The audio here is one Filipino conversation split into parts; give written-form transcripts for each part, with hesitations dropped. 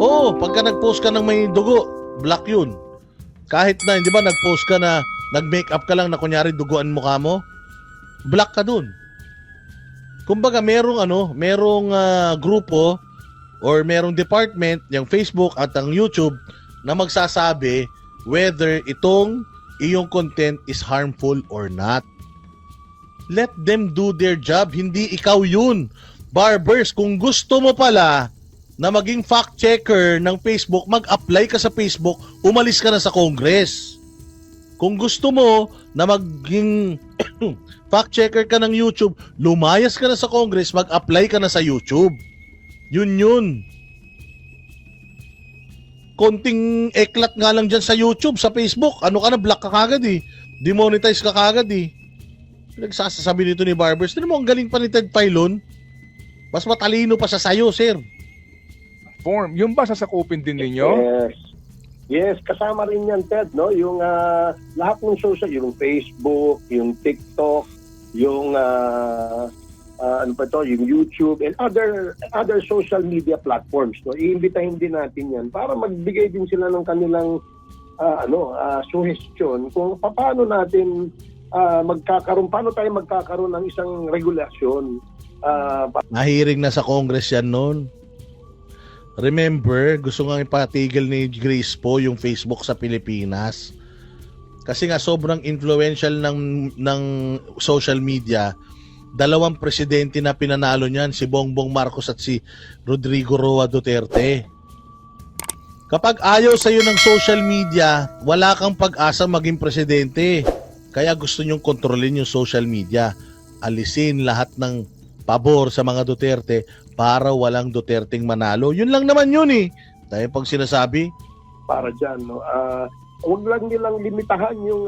Oo, pagka nag-post ka ng may dugo, black yun. Kahit na, hindi ba, nag-post ka na, nag-makeup ka lang na kunyari duguan mukha mo, black ka dun. Kumbaga, merong grupo or merong department, yung Facebook at ang YouTube, na magsasabi whether itong iyong content is harmful or not. Let them do their job, hindi ikaw yun. Barbers, kung gusto mo pala na maging fact checker ng Facebook, mag-apply ka sa Facebook, umalis ka na sa Congress. Kung gusto mo na maging fact checker ka ng YouTube, lumayas ka na sa Congress, mag-apply ka na sa YouTube. Yun. Konting eklat nga lang dyan sa YouTube, sa Facebook, ano ka na, block ka kagad eh. Demonetize ka kagad eh. Nagsasasabi nito ni Barbers, tinan mo, ang galing pa ni Ted Filon. Mas matalino pa sa sayo, sir. Form, yung ba sasakupin din ninyo? Yes, kasama rin yan, Ted, no? Yung lahat ng social, yung Facebook, yung TikTok, yung yung YouTube and other social media platforms, no? Iimbitahin din natin yan para magbigay din sila ng kanilang suggestion kung paano natin paano tayo magkakaroon ng isang regulasyon. Nahiring na sa Congress yan noon. Remember, gusto nga ipatigil ni Grace po yung Facebook sa Pilipinas. Kasi nga sobrang influential ng social media. Dalawang presidente na pinanalo niyan, si Bongbong Marcos at si Rodrigo Roa Duterte. Kapag ayaw sa'yo ng social media, wala kang pag-asa maging presidente. Kaya gusto nyong kontrolin yung social media. Alisin lahat ng pabor sa mga Duterte para walang Duterteng manalo. Yun lang naman yun eh. Dahil pag sinasabi, para dyan, no? Huwag lang nilang limitahan yung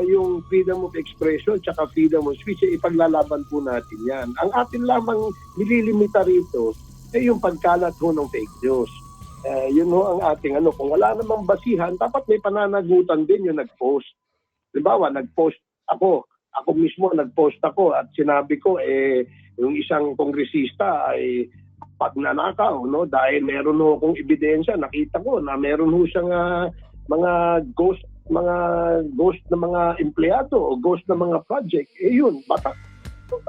yung freedom of expression tsaka freedom of speech. Ipaglalaban po natin yan. Ang atin lamang nililimita rito ay yung pagkalat ho ng fake news. Yun ho ang ating kung wala namang basihan, dapat may pananagutan din yung nag-post. Halimbawa, nag-post ako mismo nag-post ako at sinabi ko yung isang kongresista ay pagnanakaw, no? Dahil meron ho akong ebidensya, nakita ko na meron ho siyang mga ghost na mga empleyado o ghost na mga project. Yun, baka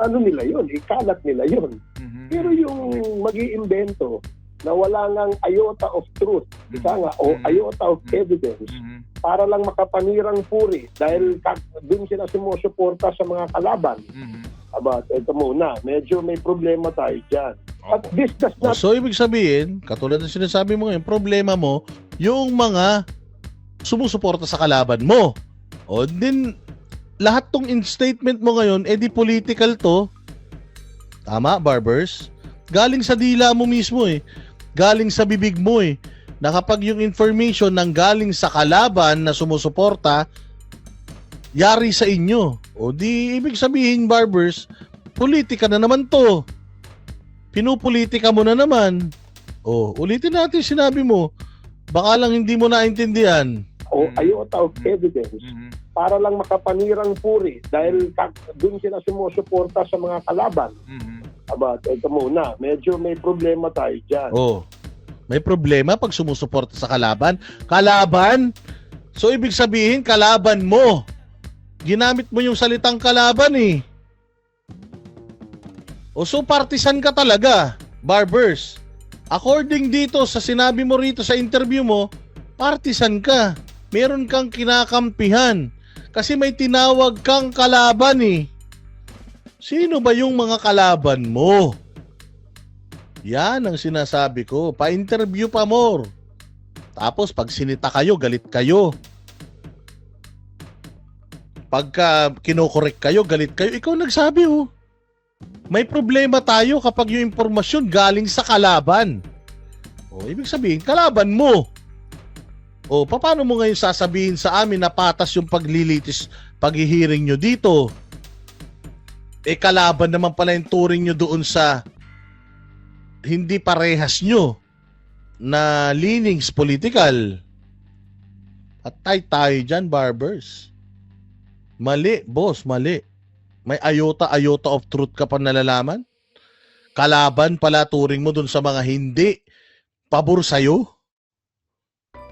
nila yun, ikalat nila yun. Mm-hmm. Pero yung mag-iimbento na wala ngang iota of truth, o iota of evidence, para lang makapanirang puri dahil dun sila sumusuporta sa mga kalaban. Ito muna, medyo may problema tayo dyan. At this does not... So ibig sabihin, katulad ng sinasabi mo ngayon, problema mo, yung mga sumusuporta sa kalaban mo. O din, lahat tong in-statement mo ngayon, di political to. Tama, Barbers? Galing sa dila mo mismo eh. Galing sa bibig mo eh. Na kapag yung information nang galing sa kalaban na sumusuporta, yari sa inyo. O di ibig sabihin, Barbers, politika na naman to. Pinupolitika mo na naman. O, ulitin natin sinabi mo. Baka lang hindi mo naintindihan. O iota of evidence para lang makapanirang puri dahil dun sila sumusuporta sa mga kalaban. Ito muna, medyo may problema tayo dyan. Oh, may problema pag sumusuporta sa kalaban. Kalaban? So ibig sabihin, kalaban mo. Ginamit mo yung salitang kalaban eh. O so partisan ka talaga, Barbers. According dito sa sinabi mo rito sa interview mo, partisan ka. Meron kang kinakampihan. Kasi may tinawag kang kalaban eh. Sino ba yung mga kalaban mo? Yan ang sinasabi ko. Pa-interview pa more. Tapos pag sinita kayo, galit kayo. Pagka kinokorek kayo, galit kayo. Ikaw nagsabi oh. May problema tayo kapag yung impormasyon galing sa kalaban. O, ibig sabihin, kalaban mo. O, paano mo ngayon sasabihin sa amin na patas yung paglilitis, paghihiring nyo dito? Kalaban naman pala yung turing nyo doon sa hindi parehas nyo na leanings political. Patay tayo dyan, Barbers. Mali, boss, mali. May iota of truth ka pa nalalaman? Kalaban pala turing mo doon sa mga hindi pabor sa'yo?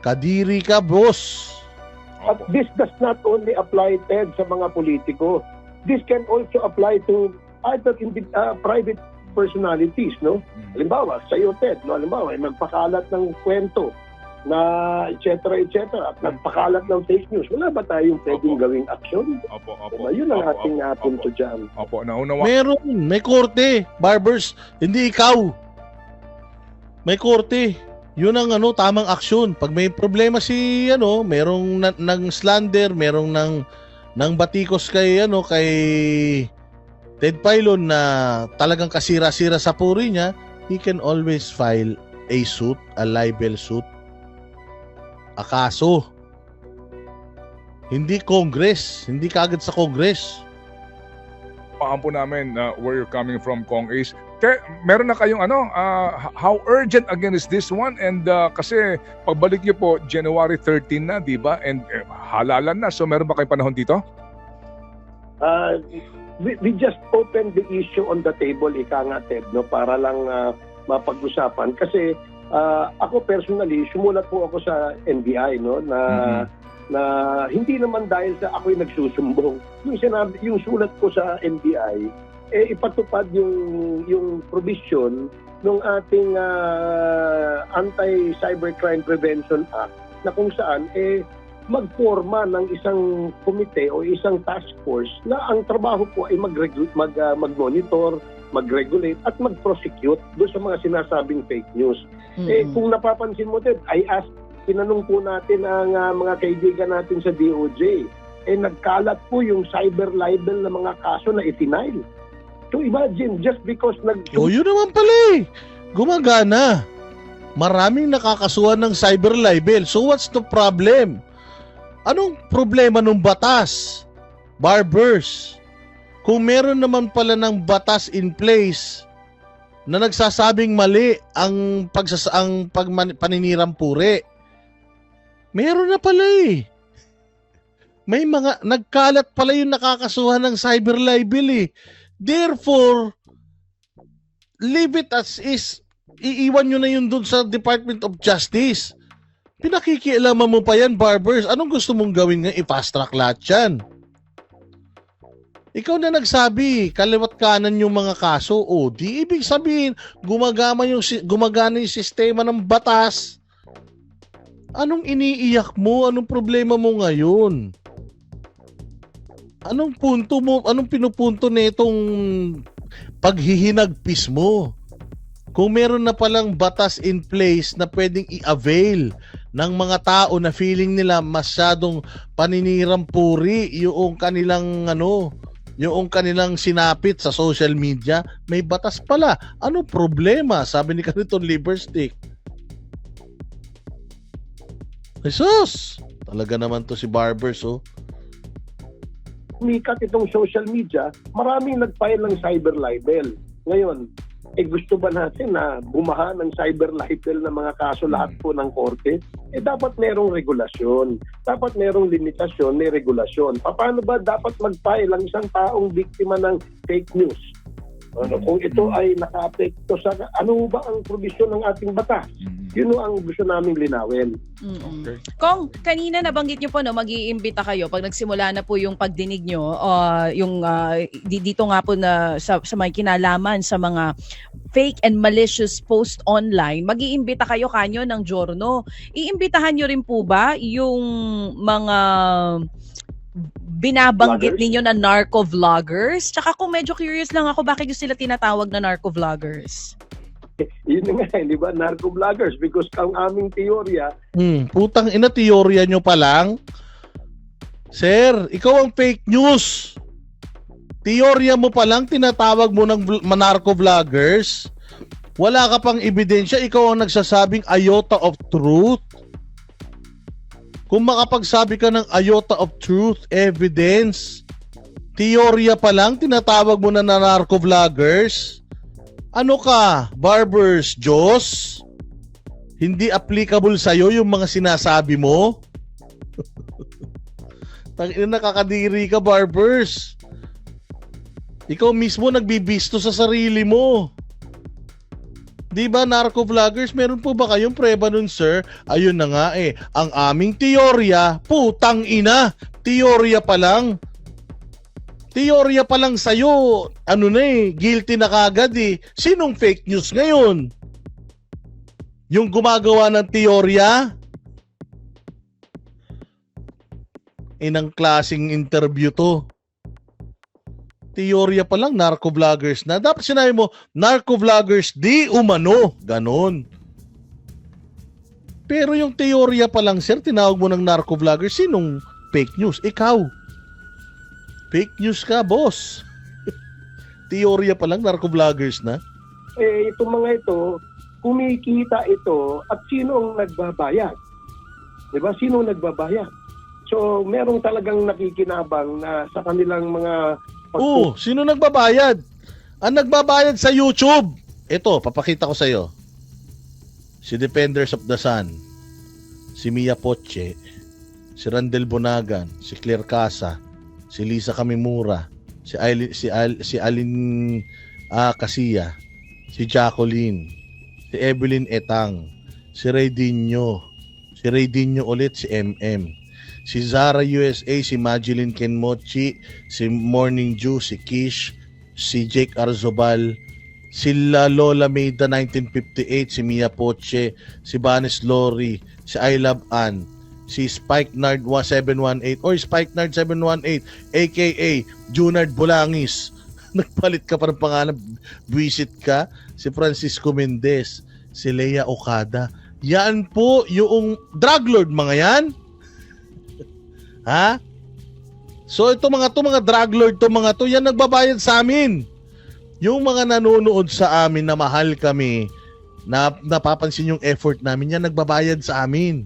Kadiri ka, boss. But this does not only apply, Ted, sa mga politiko. This can also apply to other private personalities, no? Halimbawa, sa iyo, Ted, no? Halimbawa, nagpakalat ng kwento na et cetera, at nagpakalat ng fake news. Wala ba tayong pwedeng gawing aksyon? Opo. Yun ang ating punto dyan. Opo, naunawa. Meron, may korte. Barbers, hindi ikaw. May korte. Yun ang tamang aksyon. Pag may problema si merong ng slander, merong ng batikos kay kay Ted Filon na talagang kasira-sira sa puri niya, he can always file a suit, a libel suit. A kaso. Hindi Congress, hindi kaagad sa Congress. Paampo namin where you're coming from, Kong Ace. Meron na kayong how urgent again is this one? And kasi pagbalik niyo po January 13 na, di ba? And halalan na. So meron ba kayong panahon dito? We just opened the issue on the table, ika nga, Ted, no, para lang mapag-usapan. Kasi ako personally, sumulat po ako sa NBI, no, na hindi naman dahil sa ako'y nagsusumbong. Yung sulat ko sa NBI, ipatupad yung provision ng ating Anti-Cybercrime Prevention Act na kung saan magforma ng isang komite o isang task force na ang trabaho po ay mag-monitor, mag-regulate at mag-prosecute doon sa mga sinasabing fake news. Kung napapansin mo din, tinanong po natin ang mga kaibigan natin sa DOJ. Nagkalat po yung cyber libel na mga kaso na i-file. So imagine, just because yun naman pala gumagana. Maraming nakakasuhan ng cyber libel. So what's the problem? Anong problema ng batas? Barbers. Kung meron naman pala ng batas in place na nagsasabing mali ang paninirang puri, meron na pala May mga nagkalat pala yung nakakasuhan ng cyber libel Therefore, leave it as is. Iiwan nyo na yun dun sa Department of Justice. Pinakikialaman mo pa yan, Barbers. Anong gusto mong gawin nga? I-fast track lahat yan. Ikaw na nagsabi, kaliwat kanan yung mga kaso. Di ibig sabihin, gumagana yung sistema ng batas. Anong iniiyak mo? Anong problema mo ngayon? Anong punto mo? Anong pinupunto nitong paghihinagpis mo? Kung meron na palang batas in place na pwedeng i-avail ng mga tao na feeling nila masyadong paninirang puri yung kanilang yung kanilang sinapit sa social media, may batas pala. Ano problema? Sabi ni Kaniton Liberstick. Jesus! Talaga naman to si Barbers, Umikat itong social media, maraming nag-file ng cyber libel. Ngayon, gusto ba natin na bumaha ng cyber libel na mga kaso lahat po ng korte? Dapat merong regulasyon. Dapat merong limitasyon, may regulasyon. Paano ba dapat mag-file ang isang taong biktima ng fake news? Kung ito ay naka-apekto sa ano ba ang provision ng ating batas? Yun ang gusto naming linawin. Okay. Kung kanina nabanggit nyo po mag-iimbita kayo pag nagsimula na po yung pagdinig nyo, dito nga po na sa may kinalaman sa mga fake and malicious post online, mag-iimbita kayo kanyo ng Giorno. Iimbitahan nyo rin po ba yung mga binabanggit ninyo na narco-vloggers? Tsaka kung medyo curious lang ako, bakit yung sila tinatawag na narco-vloggers? Yun nga, di ba? Narco-vloggers. Because ang aming teorya... Putang ina, teorya nyo pa lang? Sir, ikaw ang fake news. Teorya mo pa lang, tinatawag mo ng narco-vloggers. Wala ka pang ebidensya, ikaw ang nagsasabing iota of truth. Kung makapagsabi ka ng iota of truth, evidence, teorya pa lang, tinatawag mo na narco-vloggers. Ano ka, Barbers Diyos? Hindi applicable sa'yo yung mga sinasabi mo? Nakakadiri ka, Barbers. Ikaw mismo nagbibisto sa sarili mo. Di ba, narco vloggers, meron po ba kayong preba nun, sir? Ayun na nga eh. Ang aming teorya, putang ina. Teorya pa lang. Teorya pa lang sa'yo. Ano na eh, guilty na kagad eh. Sinong fake news ngayon? Yung gumagawa ng teorya? Inang klaseng interview to. Teorya pa lang, narco vloggers na. Dapat sinabi mo, narco vloggers di umano. Ganon. Pero yung teorya pa lang, sir, tinawag mo ng narco vloggers. Sinong fake news? Ikaw. Fake news ka, boss. Teorya pa lang, narco vloggers na. Itong mga ito, kumikita ito at sino ang nagbabayad? Diba? Sino ang nagbabayad? So, merong talagang nakikinabang na sa kanilang mga Oo, sino nagbabayad? Ang nagbabayad sa YouTube. Ito, papakita ko sa iyo. Si Defenders of the Sun, si Mia Poche, si Randel Bonagan, si Claire Casa, si Lisa Kamimura, si Alin Casilla, si Jacqueline, si Evelyn Etang, si Ray Dino ulit, si MM. Si Zara USA, si Madeline Kenmochi, si Morning Dew, si Kish, si Jake Arzobal, si Lola Maida 1958, si Mia Poche, si Vanes Lori, si I Love Ann, si Spike Nard 718 or Spike Nard 718 aka Junard Bolangis. Nagpalit ka pa ng pangalan, visit ka. Si Francisco Mendez, si Leia Okada. Yan po yung drug lord mga yan. Ha? So ito mga drug lord to mga to, yan nagbabayad sa amin. Yung mga nanonood sa amin na mahal kami, na napapansin yung effort namin, yan nagbabayad sa amin.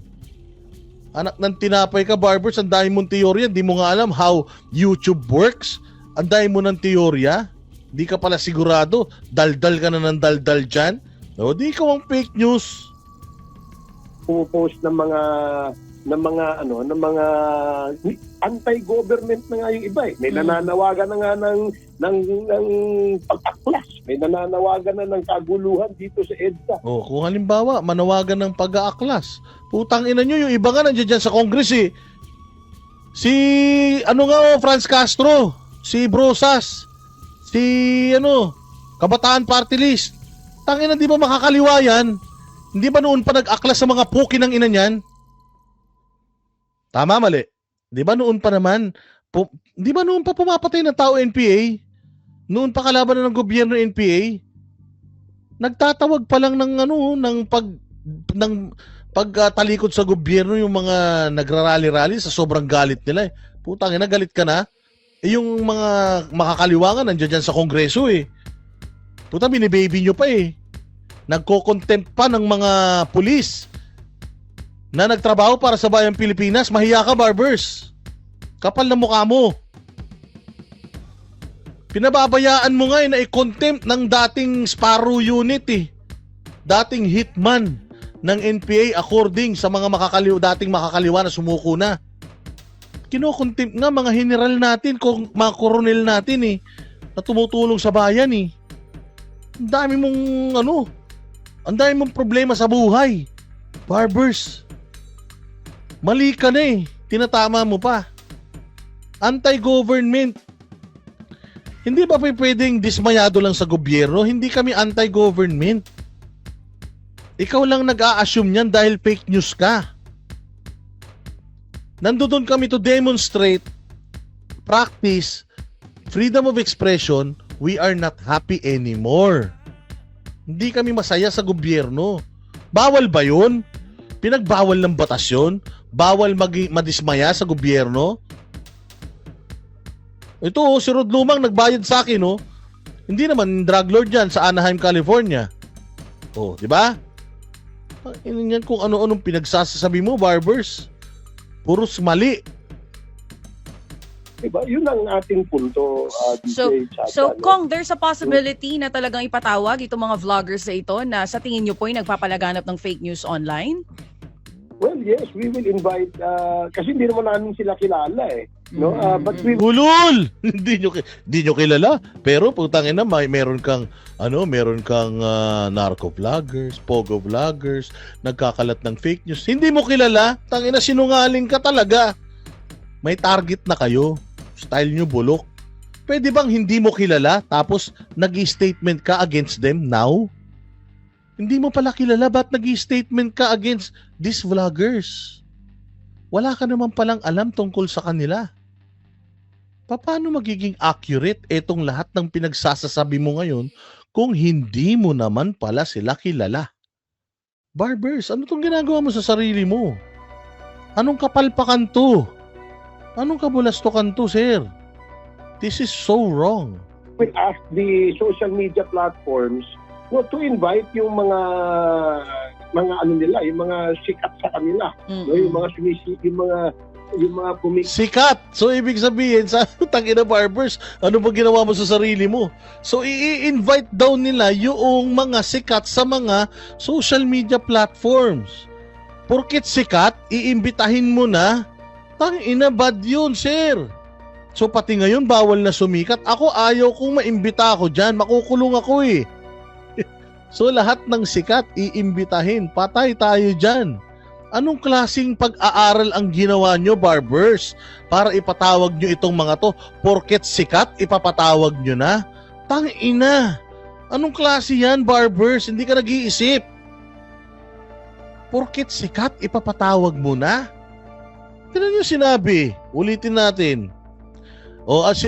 Anak ng tinapay ka, Barbers, ang dami mong teorya, di mo nga alam how YouTube works. Ang dami mo ng teorya, di ka pala sigurado, daldal ka na ng daldal dyan. O di ka ang fake news. Pupost ng mga anti-government na nga yung iba eh. May nananawagan na nga ng pag-aklas. May nananawagan na ng kaguluhan dito sa EDSA. Oh, kung halimbawa, manawagan ng pag-aaklas. Putang ina nyo, yung iba nga nandiyan dyan sa Congress eh. Si, Franz Castro, si Brosas, si, Kabataan Party List. Tangina, di ba makakaliwa yan? Hindi ba noon pa nag-aklas sa mga puki ng ina niyan? Tama, mali. Di ba noon pa naman, di ba noon pa pumapatay ng tao NPA? Noon pa kalaban ng gobyerno NPA? Nagtatawag pa lang ng pagtalikod sa gobyerno yung mga nagrarally-rally sa sobrang galit nila eh. Putang ina, galit ka na. Yung mga makakaliwangan nandiyan dyan sa kongreso eh. Puta, binibaby nyo pa eh. Nagko-contempt pa ng mga pulis na nagtrabaho para sa bayang Pilipinas. Mahiya ka, Barbers. Kapal na mukha mo. Pinababayaan mo nga na i-contempt ng dating Sparrow unit eh. Dating hitman ng NPA according sa mga dating makakaliwa na sumuko na. Kino-contempt nga mga general natin, mga koronel natin eh, na tumutulong sa bayan eh. Ang dami mong problema sa buhay. Barbers. Mali ka na eh. Tinatama mo pa. Anti-government. Hindi ba pwedeng dismayado lang sa gobyerno? Hindi kami anti-government. Ikaw lang nag-a-assume niyan dahil fake news ka. Nandoon kami to demonstrate, practice, freedom of expression. We are not happy anymore. Hindi kami masaya sa gobyerno. Bawal ba yun? Pinagbawal ng batas yun? Bawal madismaya sa gobyerno? Ito, si Rod Lumang nagbayad sa akin, oh. Hindi naman drug lord yan sa Anaheim, California. Oh, di ba? Yan kung ano-anong pinagsasabi mo, Barbers. Puros mali. Diba? Yun ang ating punto, DJ Chacha. So, Kong, there's a possibility na talagang ipatawag itong mga vloggers na ito na sa tingin nyo po ay nagpapalaganap ng fake news online? Well, yes, we will invite, kasi hindi naman namin sila kilala eh. No? But we Gulol! Hindi nyo kilala. Pero putangin na, meron kang narco vloggers, pogo vloggers, nagkakalat ng fake news. Hindi mo kilala, tangina sinungaling ka talaga. May target na kayo. Style nyo bulok. Pwede bang hindi mo kilala tapos nag-statement ka against them now? Hindi mo pala kilala, ba't nag-statement ka against these vloggers? Wala ka naman palang alam tungkol sa kanila. Paano magiging accurate itong lahat ng pinagsasasabi mo ngayon kung hindi mo naman pala sila kilala? Barbers, ano tong ginagawa mo sa sarili mo? Anong kapalpakan to? Anong kabulastukan to, sir? This is so wrong. will ask the social media platforms to invite yung mga ano nila, yung mga sikat sa kanila, no, yung mga yung mga Sikat. So ibig sabihin sa tangina barbers, ano ba ginawa mo sa sarili mo? So i-invite daw nila yung mga sikat sa mga social media platforms. Porket sikat, iimbitahin mo na, tangina bad yun, sir. So pati ngayon bawal na sumikat. Ako ayaw kong maimbita ako diyan, makukulong ako eh. So lahat ng sikat iimbitahin, patay tayo diyan. Anong klaseng pag-aaral ang ginawa nyo, barbers, para ipatawag nyo itong mga to? Porket sikat, ipapatawag nyo na? Tangina! Anong klase yan, barbers? Hindi ka nag-iisip. Porket sikat, ipapatawag mo na? Ganun yung sinabi. Ulitin natin.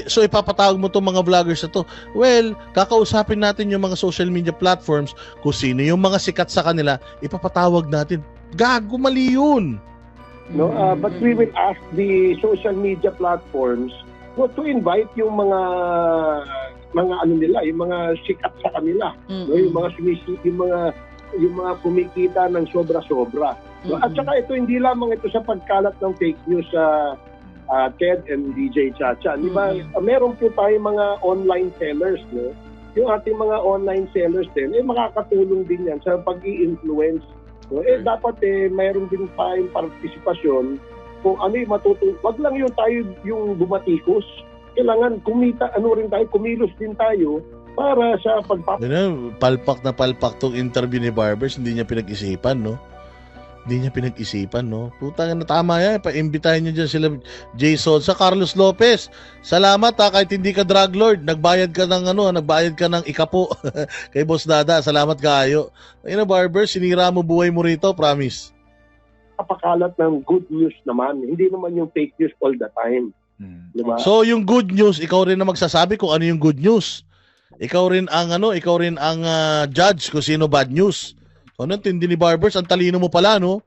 So ipapatawag mo itong mga vloggers na to. Well, kakausapin natin yung mga social media platforms kung sino yung mga sikat sa kanila, ipapatawag natin. Gago, mali yun. No, but we will ask the social media platforms to invite yung mga ano nila, yung mga sikat sa kanila, no, yung mga yung mga kumikita ng sobra-sobra. No, at saka ito hindi lamang ito sa pagkalat ng fake news sa Ted and DJ Chacha. Di ba? Meron po tayong mga online sellers, no? Yung ating mga online sellers din, makakatulong din yan sa pag-i-influence. So, dapat mayroon din tayong partisipasyon kung ano yung matutulong. Wag lang yung tayo yung bumatikos. Kailangan kumilos din tayo para sa palpak na palpak tong interview ni Barbers, hindi niya pinag-isipan, no? Hindi niya pinag-isipan, no? Putang na tama yan. Paimbitahin niyo dyan sila Jason sa Carlos Lopez. Salamat ha, kahit hindi ka drug lord. Nagbayad ka ng ikapo kay Boss Dada. Salamat kayo. Ayun na, barber, sinira mo buhay mo rito, promise. Kapakalat ng good news naman. Hindi naman yung fake news all the time. Diba? So yung good news, ikaw rin na magsasabi kung ano yung good news. Ikaw rin ang judge kung sino bad news. So, tindi ni Barbers, ang talino mo pala, no?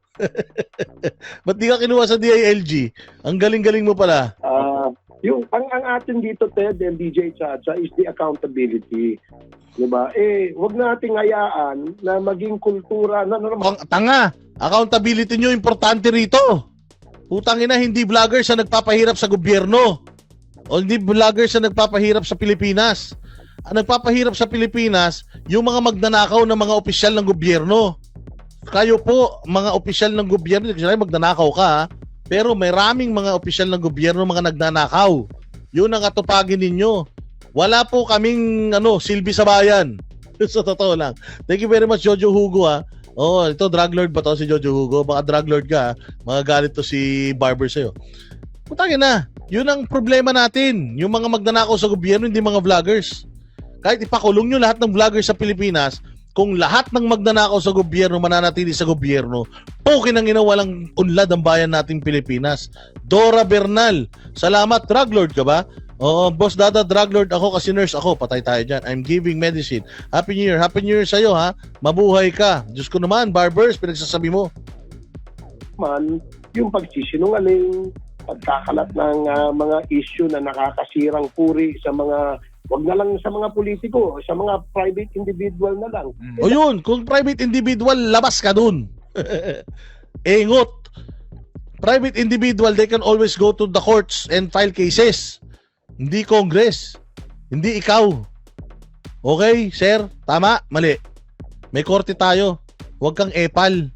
Ba't di ka kinuha sa DILG? Ang galing-galing mo pala. Ang atin dito, Ted and DJ Chacha, is the accountability. Diba? Wag nating hayaan na maging kultura na normal. Tanga! Accountability nyo importante rito. Putang ina, hindi vloggers na nagpapahirap sa gobyerno. O hindi vloggers na nagpapahirap sa Pilipinas. Ang nagpapahirap sa Pilipinas, yung mga magnanakaw ng mga opisyal ng gobyerno. Kayo po, mga opisyal ng gobyerno, magnanakaw ka, ha? Pero may raming mga opisyal ng gobyerno mga nagnanakaw. Yun ang atupagin ninyo. Wala po kaming silbi sa bayan. Sa totoo lang. Thank you very much, Jojo Hugo, ha? Ito, drug lord ba to si Jojo Hugo? Baka drug lord ka, ha? Mga galit to si Barber sa'yo. Putangin na. Yun ang problema natin. Yung mga magnanakaw sa gobyerno, hindi mga vloggers. Kahit ipakulong nyo lahat ng vloggers sa Pilipinas, kung lahat ng magnanakaw sa gobyerno mananatili sa gobyerno, pukin ang walang unlad ang bayan nating Pilipinas. Dora Bernal, salamat, drug lord ka ba? Oo, Boss Dada, drug lord ako kasi nurse ako, patay tayo dyan. I'm giving medicine. Happy New Year sa'yo, ha? Mabuhay ka. Diyos ko naman, Barbers, pinagsasabi mo. Yung pagsisinungaling, pagkakalat ng mga issue na nakakasirang puri sa mga, wag na lang sa mga politiko, sa mga private individual na lang. O yun, kung private individual, labas ka dun. Engot. Private individual, they can always go to the courts and file cases. Hindi Congress. Hindi ikaw. Okay, sir? Tama? Mali. May korte tayo. Huwag kang epal.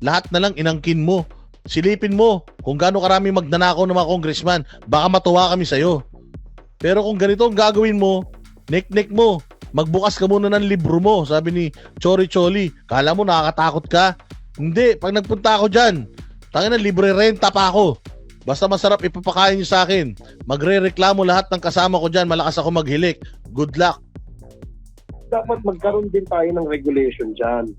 Lahat na lang inangkin mo. Silipin mo kung gaano karami magnanakaw ng mga congressman. Baka matuwa kami sa'yo. Pero kung ganito ang gagawin mo, nek-nek mo, magbukas ka muna ng libro mo, sabi ni Chori Choli. Kala mo nakakatakot ka? Hindi, pag nagpunta ako dyan, tangina libre renta pa ako. Basta masarap ipapakain nyo sa akin. Magre-reklamo lahat ng kasama ko dyan, malakas ako maghilik. Good luck. Dapat magkaroon din tayo ng regulation dyan.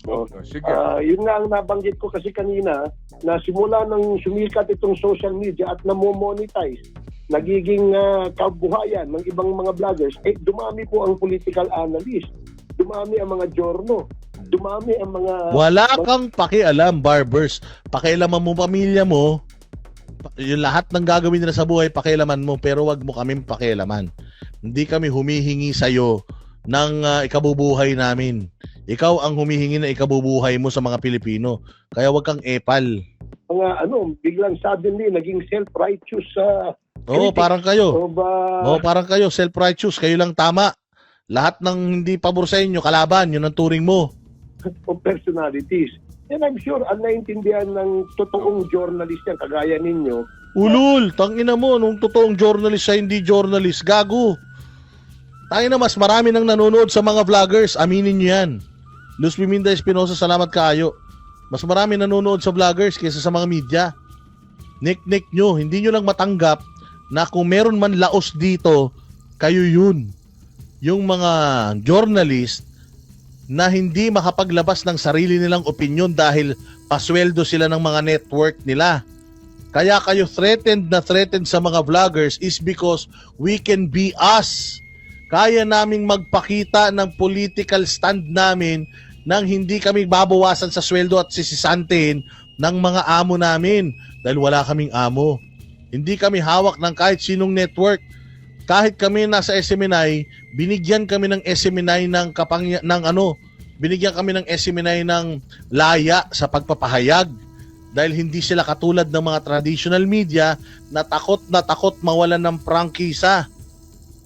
No? Sige. Yun nga ang nabanggit ko kasi kanina, na simula nang sumikat itong social media at namo-monetize, nagiging kabuhayan ng ibang mga vloggers, dumami po ang political analyst, dumami ang mga journal, dumami ang mga... Wala kang pakialam, barbers. Pakialaman mo pamilya mo. Yung lahat ng gagawin nila sa buhay, pakialaman mo, pero wag mo kaming pakialaman. Hindi kami humihingi sa'yo ng ikabubuhay namin. Ikaw ang humihingi na ikabubuhay mo sa mga Pilipino. Kaya wag kang epal. Mga biglang suddenly naging self-righteous Oo, parang kayo. o ba... Oo, parang kayo, self-righteous. Kayo lang tama. Lahat ng hindi pabor sa inyo, kalaban. Yun ang turing mo. of personalities. And I'm sure ang naintindihan ng totoong journalist yan, kagaya ninyo, Ulul, tangina mo, nung totoong journalist sa hindi journalist, gago. Tangina, mas marami nang nanonood sa mga vloggers, aminin nyo yan. Luz Biminda Espinosa, salamat kayo. Mas marami nanonood sa vloggers kaysa sa mga media. Nek-nek nyo, hindi nyo lang matanggap na kung meron man laos dito, kayo yun. Yung mga journalist na hindi makapaglabas ng sarili nilang opinion dahil pasweldo sila ng mga network nila. Kaya kayo threatened sa mga vloggers is because we can be us. Kaya naming magpakita ng political stand namin nang hindi kami babawasan sa sweldo at sisisantin ng mga amo namin dahil wala kaming amo. Hindi kami hawak ng kahit sinong network. Kahit kami nasa SMNI, binigyan kami ng SMNI binigyan kami ng SMNI ng laya sa pagpapahayag dahil hindi sila katulad ng mga traditional media na takot mawalan ng prangkisa.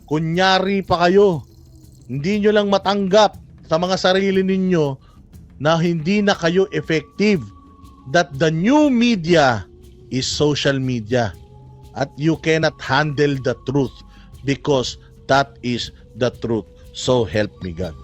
Kunyari pa kayo. Hindi nyo lang matanggap sa mga sarili ninyo na hindi na kayo effective. That the new media is social media. At you cannot handle the truth because that is the truth. So help me God.